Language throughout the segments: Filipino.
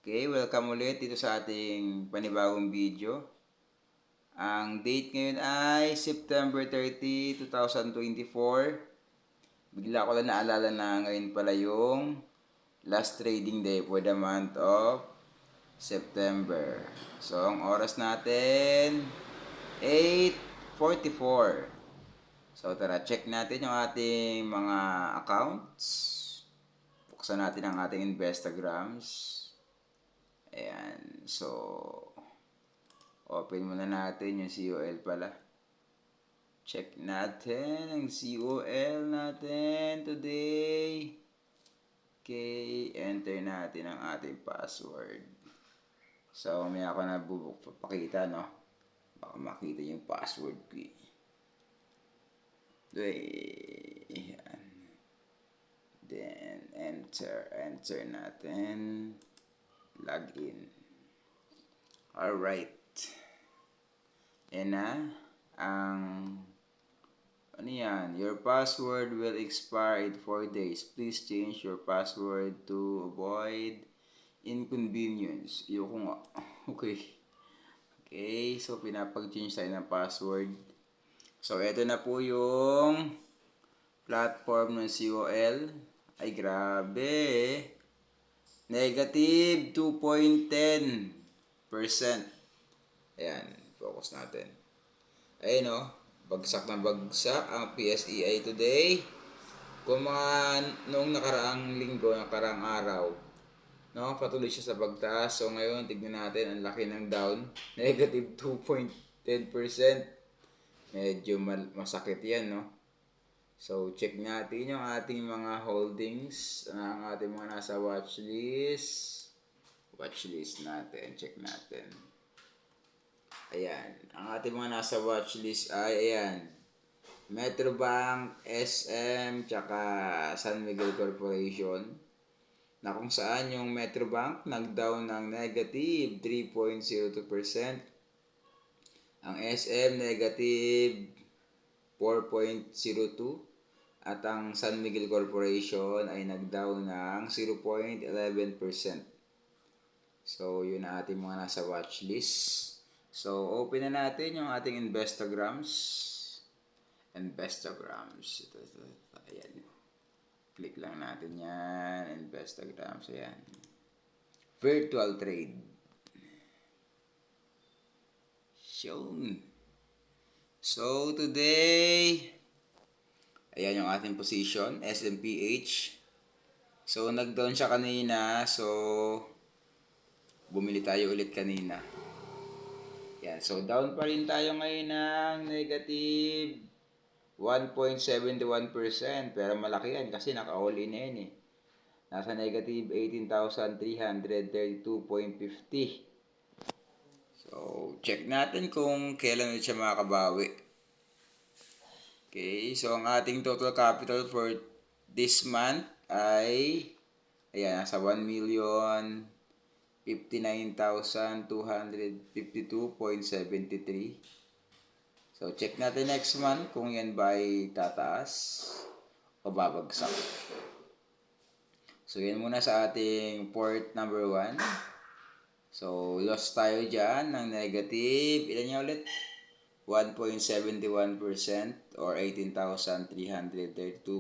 Okay, welcome ulit dito sa ating panibagong video. Ang date ngayon ay September 30, 2024. Bigla ko lang naalala na ngayon pala yung last trading day for the month of September. So, ang oras natin, 8:44. So, tara, check natin yung ating mga accounts. Buksan natin ang ating Instagrams. Ayan, so open muna natin yung COL pala. Check natin ang COL natin today. Okay, enter natin ang ating password. So, may ako na papakita, no? Baka makita yung password ko. Ayan. Then, enter natin. Login. Alright. Yan na. Ano yan? Your password will expire in 4 days. Please change your password to avoid inconvenience. Iyoko nga. Okay. Okay. So, pinapag-change tayo ng password. So, eto na po yung platform ng COL. Ay, grabe. Negative 2.10%. Ayan, focus natin. Ayun o, bagsak na bagsak ang PSEI today. Kung mga noong nakaraang linggo, nakaraang araw, no, patuloy siya sa pagtaas. So ngayon, tignan natin, ang laki ng down. Negative 2.10%. Medyo masakit yan, no? So, check natin yung ating mga holdings, ang ating mga nasa watchlist. Watchlist natin, check natin. Ayan, ang ating mga nasa watchlist ay, ayan, Metrobank, SM, tsaka San Miguel Corporation. Na kung saan yung Metrobank nag-down ng negative 3.02%. Ang SM negative 4.02%. At ang San Miguel Corporation ay nag-down ng 0.11%. So, yun ang ating mga nasa watchlist. So, open na natin yung ating Instagrams. Instagrams. Ito. Ayan. Click lang natin yan. Instagrams. Ayan. Virtual trade. Shown. So, today, ayan yung ating position, SMPH. So, nag-down siya kanina. So, bumili tayo ulit kanina. Yan. So, down pa rin tayo ngayon ng negative 1.71%. Pero malaki yan kasi naka-all in na yan eh. Nasa negative 18,332.50. So, check natin kung kailan siya makakabawi. Okay, so ang ating total capital for this month ay, ayan, nasa 1,059,252.73. So, check natin next month kung yan ba ay tataas o babagsak. So, yan muna sa ating port number 1. So, loss tayo dyan ng negative, ilan niya ulit? 1.71% or 18,332.50.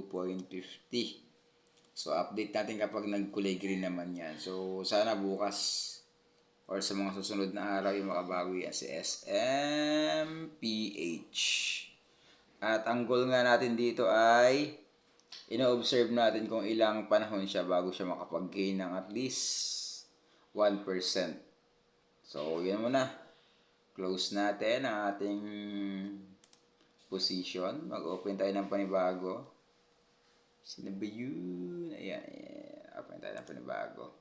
So, update natin kapag nagkulay green naman yan. So, sana bukas or sa mga susunod na araw yung makabawi yan si SMPH. At ang goal nga natin dito ay ino-observe natin kung ilang panahon siya bago siya makapag-gain ng at least 1%. So, yan muna. Close natin ang ating position. Mag-open tayo ng panibago. Sino ba yun? Ayan. Open tayo ng panibago.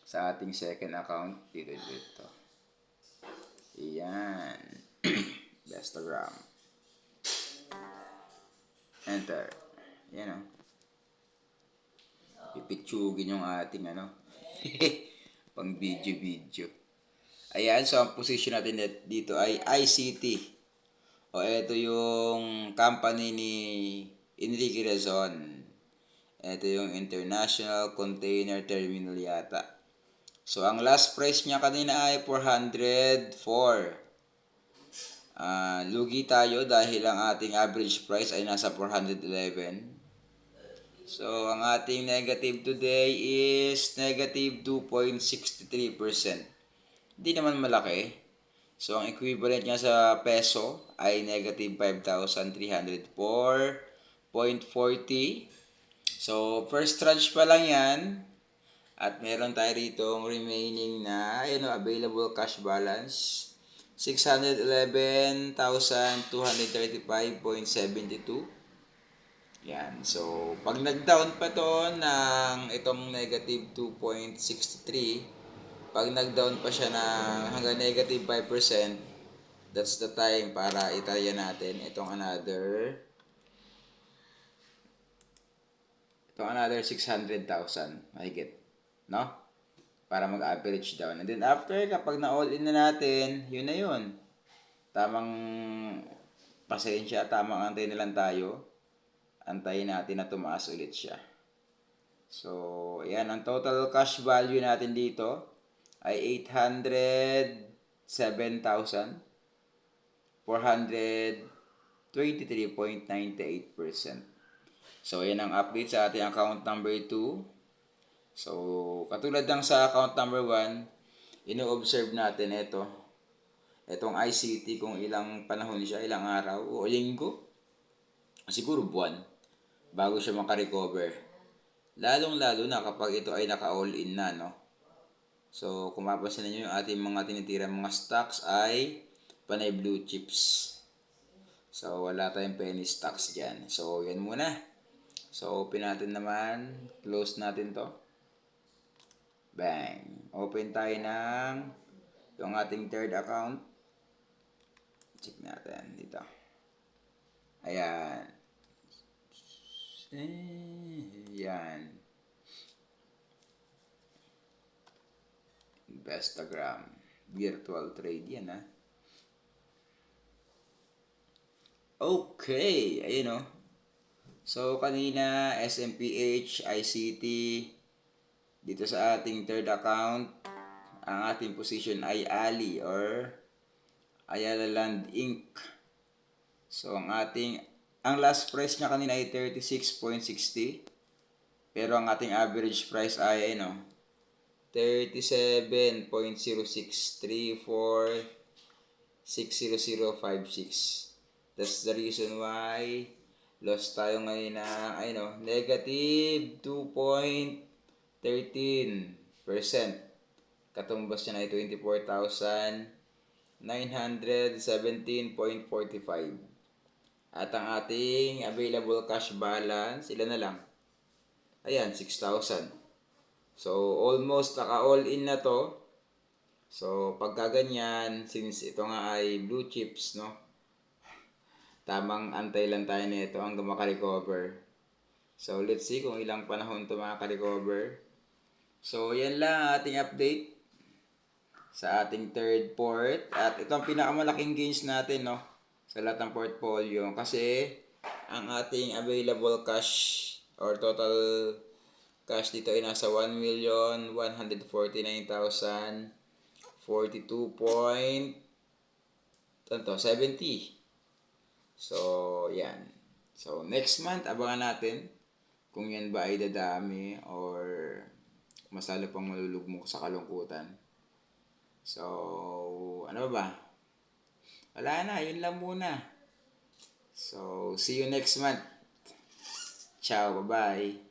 Sa ating second account. Dito. Ayan. Instagram. Enter. Ayan o. Pipitsugin yung ating pang video. Ayan, so ang position natin dito ay ICT. O ito yung company ni Enrique Razon. Ito yung International Container Terminal yata. So, ang last price niya kanina ay 404. Lugi tayo dahil ang ating average price ay nasa 411. So, ang ating negative today is negative 2.63%. Hindi naman malaki. So, ang equivalent niya sa peso ay negative 5,304.40. So, first tranche pa lang yan. At meron tayo rito remaining na available cash balance. 611,235.72. Yan. So, pag nag-down pa to ng itong negative 2.63, pag nag-down pa siya ng hanggang negative 5%, that's the time para italya natin itong another 600,000 mahigit, no? Para mag-average down. And then after, kapag na-all in na natin, yun na yun. Tamang pasensya, tamang antay na lang tayo. Antayin natin na tumaas ulit siya. So, ayan, ang total cash value natin dito ay 807,423.98%. So, ayan ang update sa ating account number 2. So, katulad ng sa account number 1, ino-observe natin itong ICT kung ilang panahon siya, ilang araw o linggo, siguro buwan, bago siya makarecover. Lalong-lalo na kapag ito ay naka-all-in na, no? So, kung mapapansin niyo yung ating mga tinitirang mga stocks ay panay blue chips. So, wala tayong penny stocks dyan. So, yan muna. So, open natin naman. Close natin to. Bang! Open tayo ng yung ating third account. Check natin dito. Ayan. Yan. Instagram. Virtual trade yan, ha. Okay. Ayun, o. So, kanina, SMPH, ICT, dito sa ating third account, ang ating position ay Ali or Ayala Land Inc. So, ang last price niya kanina ay 36.60. Pero ang ating average price ay 37.0634600056. That's the reason why lost tayo ngayon ng negative 2.13%. Katumbas niya ay 24,917.45. At ang ating available cash balance, ilan na lang? Ayan, 6,000. So, almost naka-all in na to. So, pagka ganyan, since ito nga ay blue chips, no? Tamang antay lang tayo nito hanggang makarecover. So, let's see kung ilang panahon ito makarecover. So, yan lang ang ating update sa ating third port. At ito ang pinakamalaking gains natin, no? Sa lahat ng portfolio. Kasi, ang ating available cash or total cash dito ay nasa 1,149,042.70. So, yan. So, next month, abangan natin kung yan ba ay dadami or mas lalo pang malulugmok sa kalungkutan. So, ano ba? Wala na, yun lang muna. So, see you next month. Ciao, bye-bye.